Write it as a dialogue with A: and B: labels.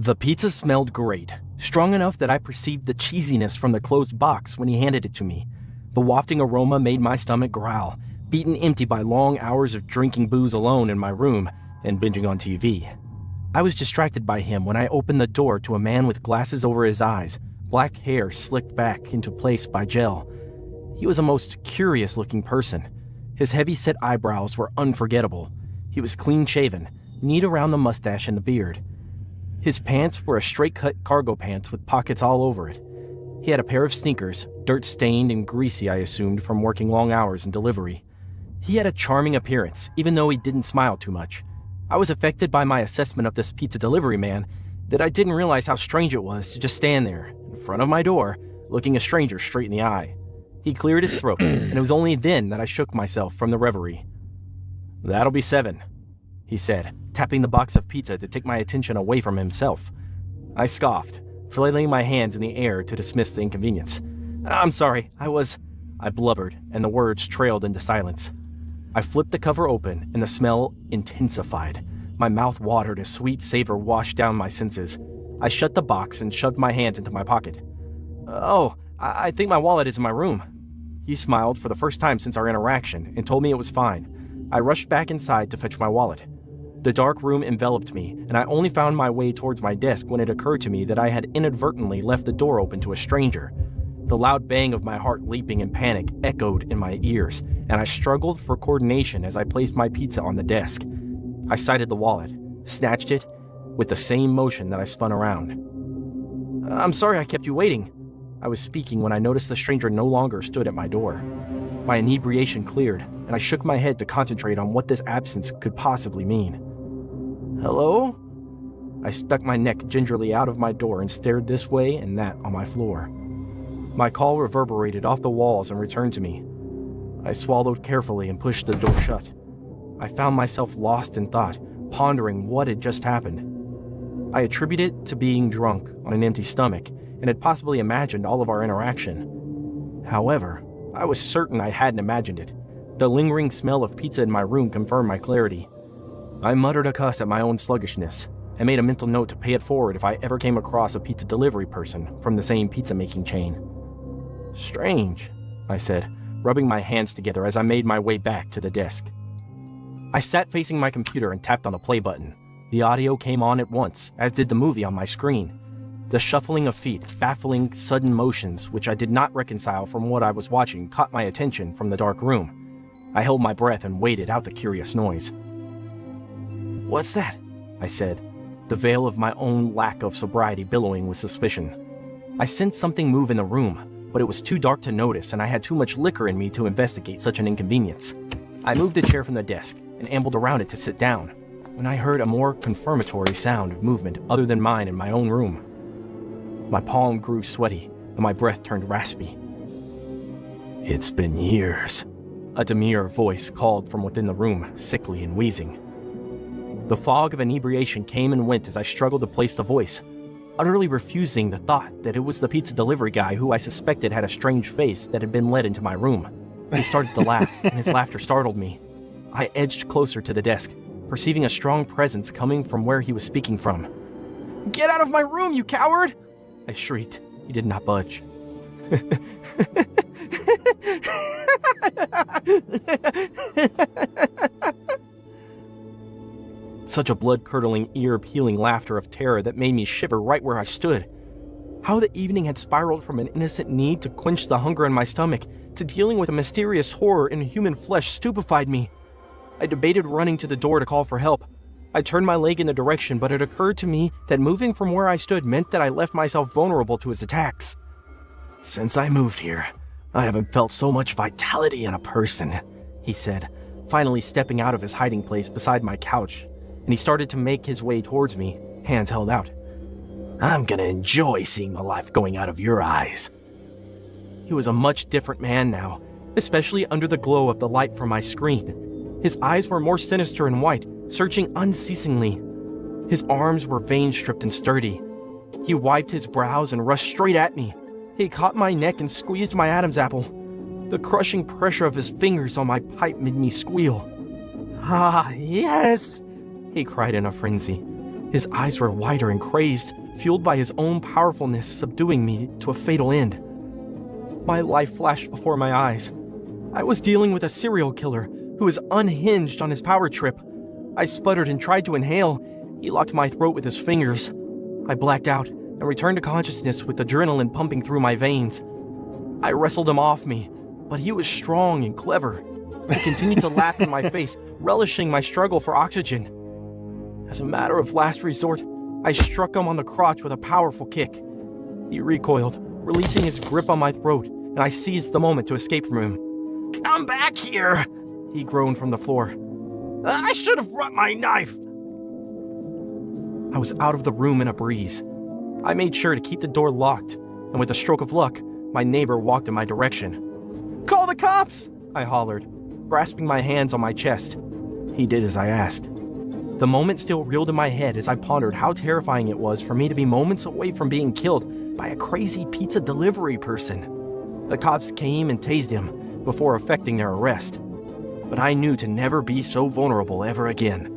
A: The pizza smelled great, strong enough that I perceived the cheesiness from the closed box when he handed it to me. The wafting aroma made my stomach growl, beaten empty by long hours of drinking booze alone in my room and binging on TV. I was distracted by him when I opened the door to a man with glasses over his eyes, black hair slicked back into place by gel. He was a most curious-looking person. His heavy-set eyebrows were unforgettable. He was clean-shaven, neat around the mustache and the beard. His pants were a straight-cut cargo pants with pockets all over it. He had a pair of sneakers, dirt-stained and greasy, I assumed, from working long hours in delivery. He had a charming appearance, even though he didn't smile too much. I was affected by my assessment of this pizza delivery man that I didn't realize how strange it was to just stand there, in front of my door, looking a stranger straight in the eye. He cleared his throat, and it was only then that I shook myself from the reverie. "That'll be 7, he said, tapping the box of pizza to take my attention away from himself. I scoffed, flailing my hands in the air to dismiss the inconvenience. "I'm sorry, I blubbered, and the words trailed into silence. I flipped the cover open, and the smell intensified. My mouth watered as sweet savor washed down my senses. I shut the box and shoved my hands into my pocket. "Oh, I think my wallet is in my room." He smiled for the first time since our interaction and told me it was fine. I rushed back inside to fetch my wallet. The dark room enveloped me, and I only found my way towards my desk when it occurred to me that I had inadvertently left the door open to a stranger. The loud bang of my heart leaping in panic echoed in my ears, and I struggled for coordination as I placed my pizza on the desk. I sighted the wallet, snatched it, with the same motion that I spun around. "I'm sorry I kept you waiting." I was speaking when I noticed the stranger no longer stood at my door. My inebriation cleared, and I shook my head to concentrate on what this absence could possibly mean. "Hello?" I stuck my neck gingerly out of my door and stared this way and that on my floor. My call reverberated off the walls and returned to me. I swallowed carefully and pushed the door shut. I found myself lost in thought, pondering what had just happened. I attributed it to being drunk on an empty stomach and had possibly imagined all of our interaction. However, I was certain I hadn't imagined it. The lingering smell of pizza in my room confirmed my clarity. I muttered a cuss at my own sluggishness and made a mental note to pay it forward if I ever came across a pizza delivery person from the same pizza-making chain. "Strange," I said, rubbing my hands together as I made my way back to the desk. I sat facing my computer and tapped on the play button. The audio came on at once, as did the movie on my screen. The shuffling of feet, baffling, sudden motions, which I did not reconcile from what I was watching, caught my attention from the dark room. I held my breath and waited out the curious noise. "What's that?" I said, the veil of my own lack of sobriety billowing with suspicion. I sensed something move in the room, but it was too dark to notice, and I had too much liquor in me to investigate such an inconvenience. I moved a chair from the desk and ambled around it to sit down, when I heard a more confirmatory sound of movement other than mine in my own room. My palm grew sweaty, and my breath turned raspy. "It's been years," a demure voice called from within the room, sickly and wheezing. The fog of inebriation came and went as I struggled to place the voice, utterly refusing the thought that it was the pizza delivery guy who I suspected had a strange face that had been led into my room. He started to laugh, and his laughter startled me. I edged closer to the desk, perceiving a strong presence coming from where he was speaking from. "Get out of my room, you coward!" I shrieked. He did not budge. Such a blood-curdling, ear-peeling laughter of terror that made me shiver right where I stood. How the evening had spiraled from an innocent need to quench the hunger in my stomach to dealing with a mysterious horror in human flesh stupefied me. I debated running to the door to call for help. I turned my leg in the direction, but it occurred to me that moving from where I stood meant that I left myself vulnerable to his attacks. "Since I moved here, I haven't felt so much vitality in a person," he said, finally stepping out of his hiding place beside my couch, and he started to make his way towards me, hands held out. "I'm gonna enjoy seeing the life going out of your eyes." He was a much different man now, especially under the glow of the light from my screen. His eyes were more sinister and white, searching unceasingly. His arms were vein-stripped and sturdy. He wiped his brows and rushed straight at me. He caught my neck and squeezed my Adam's apple. The crushing pressure of his fingers on my pipe made me squeal. "Ah, yes!" he cried in a frenzy. His eyes were wider and crazed, fueled by his own powerfulness subduing me to a fatal end. My life flashed before my eyes. I was dealing with a serial killer who was unhinged on his power trip. I sputtered and tried to inhale. He locked my throat with his fingers. I blacked out and returned to consciousness with adrenaline pumping through my veins. I wrestled him off me, but he was strong and clever. He continued to laugh in my face, relishing my struggle for oxygen. As a matter of last resort, I struck him on the crotch with a powerful kick. He recoiled, releasing his grip on my throat, and I seized the moment to escape from him. "Come back here!" he groaned from the floor. "I should have brought my knife!" I was out of the room in a breeze. I made sure to keep the door locked, and with a stroke of luck, my neighbor walked in my direction. "Call the cops!" I hollered, grasping my hands on my chest. He did as I asked. The moment still reeled in my head as I pondered how terrifying it was for me to be moments away from being killed by a crazy pizza delivery person. The cops came and tased him before effecting their arrest. But I knew to never be so vulnerable ever again.